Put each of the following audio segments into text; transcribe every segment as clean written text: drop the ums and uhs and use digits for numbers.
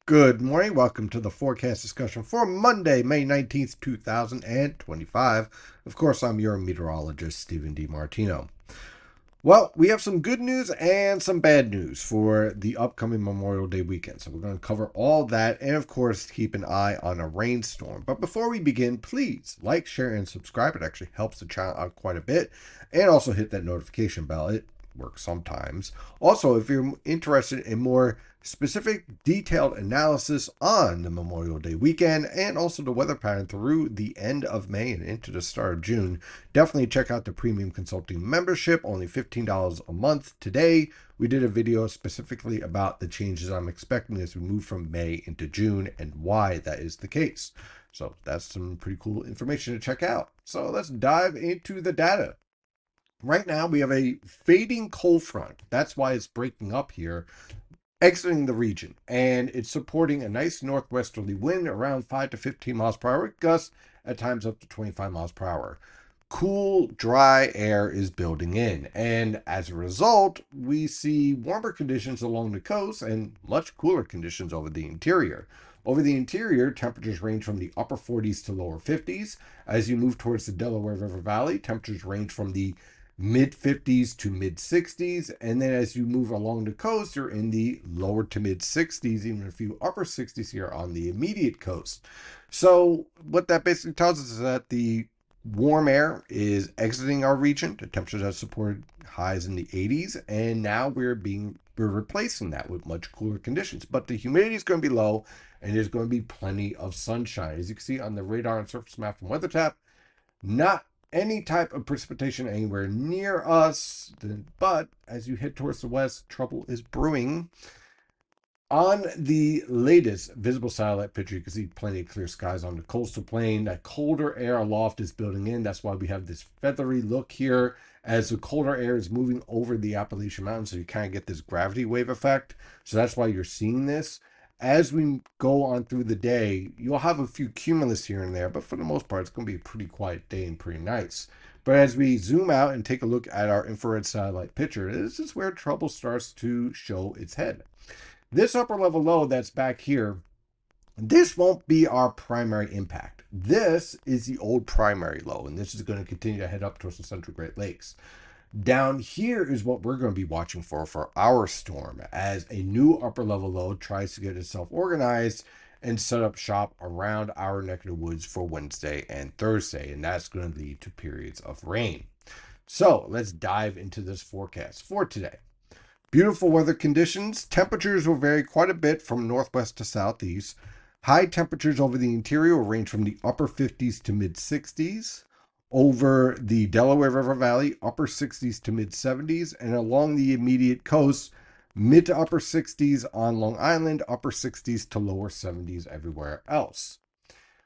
Good morning. Welcome to the forecast discussion for Monday, May 19th, 2025. Of course, I'm your meteorologist, Stephen DiMartino. Well, we have some good news and some bad news for the upcoming Memorial Day weekend. So we're going to cover all that and, of course, keep an eye on a rainstorm. But before we begin, please like, share, and subscribe. It actually helps the channel out quite a bit. And also hit that notification bell. It works sometimes. Also, if you're interested in more specific, detailed analysis on the Memorial Day weekend and also the weather pattern through the end of May and into the start of June, definitely check out the premium consulting membership, only $15 a month. Today, we did a video specifically about the changes I'm expecting as we move from May into June and why that is the case. So that's some pretty cool information to check out. So let's dive into the data. Right now, we have a fading cold front. That's why it's breaking up here, exiting the region, and it's supporting a nice northwesterly wind around 5 to 15 miles per hour, gusts at times up to 25 miles per hour. Cool, dry air is building in, and as a result, we see warmer conditions along the coast and much cooler conditions over the interior. Over the interior, temperatures range from the upper 40s to lower 50s. As you move towards the Delaware River Valley, temperatures range from the mid 50s to mid 60s, and then as you move along the coast, you're in the lower to mid 60s, even a few upper 60s here on the immediate coast. So what that basically tells us is that the warm air is exiting our region. The temperatures have supported highs in the 80s, and now we're replacing that with much cooler conditions. But the humidity is going to be low, and there's going to be plenty of sunshine. As you can see on the radar and surface map from WeatherTap, not any type of precipitation anywhere near us, but as you head towards the west, trouble is brewing. On the latest visible satellite picture, you can see plenty of clear skies on the coastal plain. That colder air aloft is building in. That's why we have this feathery look here as the colder air is moving over the Appalachian Mountains. So you kind of get this gravity wave effect. So that's why you're seeing this. As we go on through the day, you'll have a few cumulus here and there, but for the most part, it's going to be a pretty quiet day and pretty nice. But as we zoom out and take a look at our infrared satellite picture, this is where trouble starts to show its head. This upper level low that's back here, this won't be our primary impact. This is the old primary low, and this is going to continue to head up towards the central Great Lakes. Down here is what we're going to be watching for our storm, as a new upper level low tries to get itself organized and set up shop around our neck of the woods for Wednesday and Thursday, and that's going to lead to periods of rain. So let's dive into this forecast for today. Beautiful weather conditions. Temperatures will vary quite a bit from northwest to southeast. High temperatures over the interior will range from the upper 50s to mid 60s. Over the Delaware River Valley, upper 60s to mid 70s, and along the immediate coast, mid to upper 60s on Long Island, upper 60s to lower 70s everywhere else.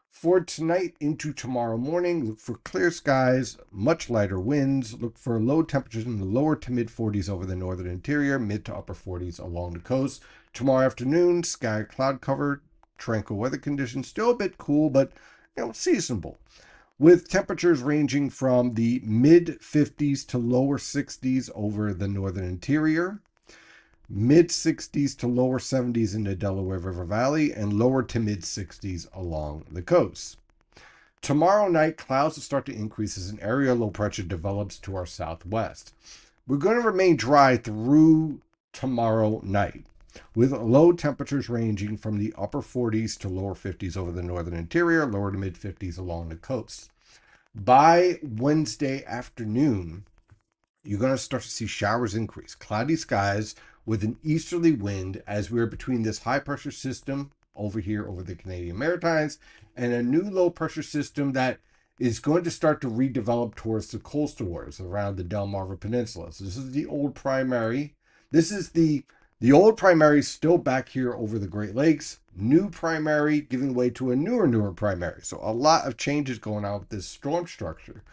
For tonight into tomorrow morning, look for clear skies, much lighter winds. Look for low temperatures in the lower to mid 40s over the northern interior, mid to upper 40s along the coast. Tomorrow afternoon, sky cloud covered, tranquil weather conditions, still a bit cool, but seasonable, with temperatures ranging from the mid 50s to lower 60s over the northern interior, mid 60s to lower 70s in the Delaware River Valley, and lower to mid 60s along the coast. Tomorrow night, clouds will start to increase as an area low pressure develops to our southwest. We're going to remain dry through tomorrow night, with low temperatures ranging from the upper 40s to lower 50s over the northern interior, lower to mid 50s along the coast. By Wednesday afternoon, you're going to start to see showers increase, cloudy skies with an easterly wind as we're between this high pressure system over here over the Canadian Maritimes and a new low pressure system that is going to start to redevelop towards the coastal waters around the Delmarva Peninsula. So this is the old primary. This is the old primary still back here over the Great Lakes. New primary giving way to a newer primary. So a lot of changes going on with this storm structure.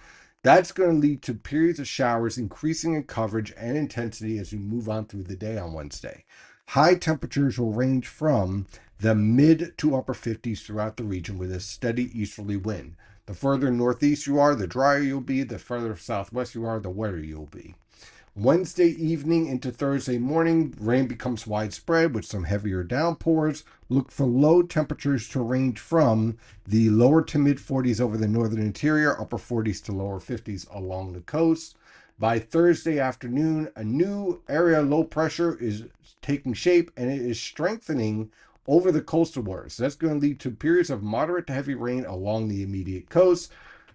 That's going to lead to periods of showers increasing in coverage and intensity as we move on through the day on Wednesday. High temperatures will range from the mid to upper 50s throughout the region with a steady easterly wind. The further northeast you are, the drier you'll be. The further southwest you are, the wetter you'll be. Wednesday evening into Thursday morning, rain becomes widespread with some heavier downpours. Look for low temperatures to range from the lower to mid 40s over the northern interior, upper 40s to lower 50s along the coast. By Thursday afternoon, a new area low pressure is taking shape and it is strengthening over the coastal waters. So that's going to lead to periods of moderate to heavy rain along the immediate coast.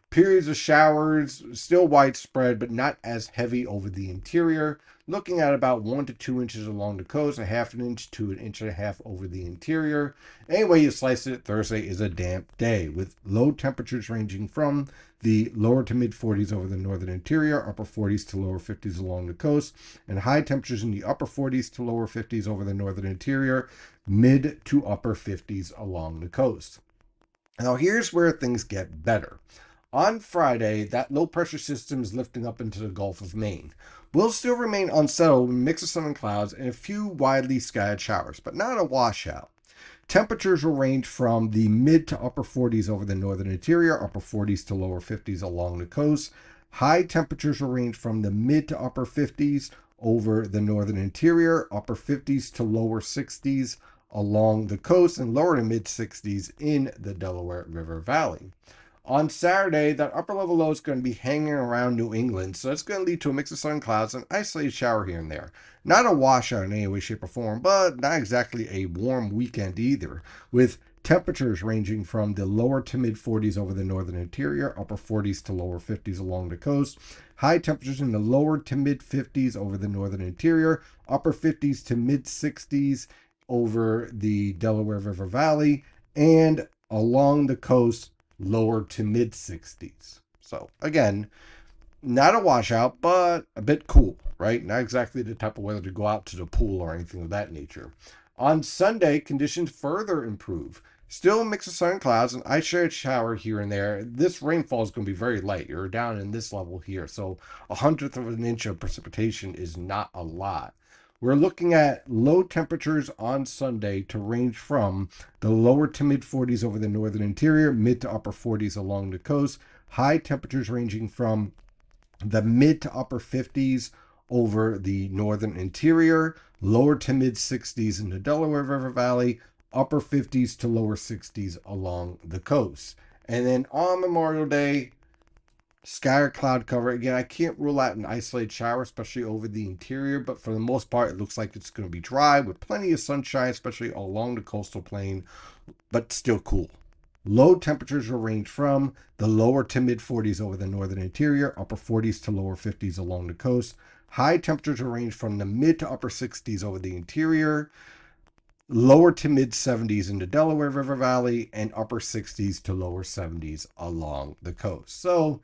Periods of showers still widespread, but not as heavy over the interior. Looking at about 1 to 2 inches along the coast, a half an inch to an inch and a half over the interior. Any way you slice it, Thursday is a damp day with low temperatures ranging from the lower to mid 40s over the northern interior, upper 40s to lower 50s along the coast, and high temperatures in the upper 40s to lower 50s over the northern interior, mid to upper 50s along the coast. Now, here's where things get better. On Friday, that low pressure system is lifting up into the Gulf of Maine. Will still remain unsettled with a mix of sun and clouds and a few widely scattered showers, but not a washout. Temperatures will range from the mid to upper 40s over the northern interior, upper 40s to lower 50s along the coast. High temperatures will range from the mid to upper 50s over the northern interior, upper 50s to lower 60s along the coast, and lower to mid 60s in the Delaware River Valley. On Saturday, that upper level low is going to be hanging around New England, so it's going to lead to a mix of sun and clouds and an isolated shower here and there. Not a washout in any way, shape, or form, but not exactly a warm weekend either, with temperatures ranging from the lower to mid 40s over the northern interior, upper 40s to lower 50s along the coast, high temperatures in the lower to mid 50s over the northern interior, upper 50s to mid 60s over the Delaware River Valley, and along the coast, lower to mid 60s. So again, not a washout, but a bit cool, right? Not exactly the type of weather to go out to the pool or anything of that nature. On Sunday, conditions further improve. Still a mix of sun and clouds, and isolated shower here and there. This rainfall is going to be very light. You're down in this level here, so 1/100th of an inch of precipitation is not a lot. We're looking at low temperatures on Sunday to range from the lower to mid 40s over the northern interior, mid to upper 40s along the coast. High temperatures ranging from the mid to upper 50s over the northern interior, lower to mid 60s in the Delaware River Valley, upper 50s to lower 60s along the coast. And then on Memorial Day, scattered cloud cover. Again, I can't rule out an isolated shower, especially over the interior, but for the most part, it looks like it's going to be dry with plenty of sunshine, especially along the coastal plain, but still cool. Low temperatures will range from the lower to mid 40s over the northern interior, upper 40s to lower 50s along the coast. High temperatures will range from the mid to upper 60s over the interior, lower to mid 70s in the Delaware River Valley, and upper 60s to lower 70s along the coast. So,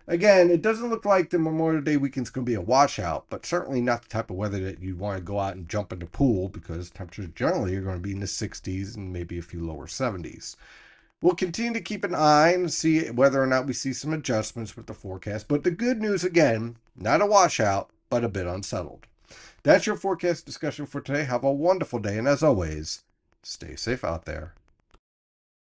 again, it doesn't look like the Memorial Day weekend's going to be a washout, but certainly not the type of weather that you want to go out and jump in the pool because temperatures generally are going to be in the 60s and maybe a few lower 70s. We'll continue to keep an eye and see whether or not we see some adjustments with the forecast. But the good news, again, not a washout, but a bit unsettled. That's your forecast discussion for today. Have a wonderful day. And as always, stay safe out there.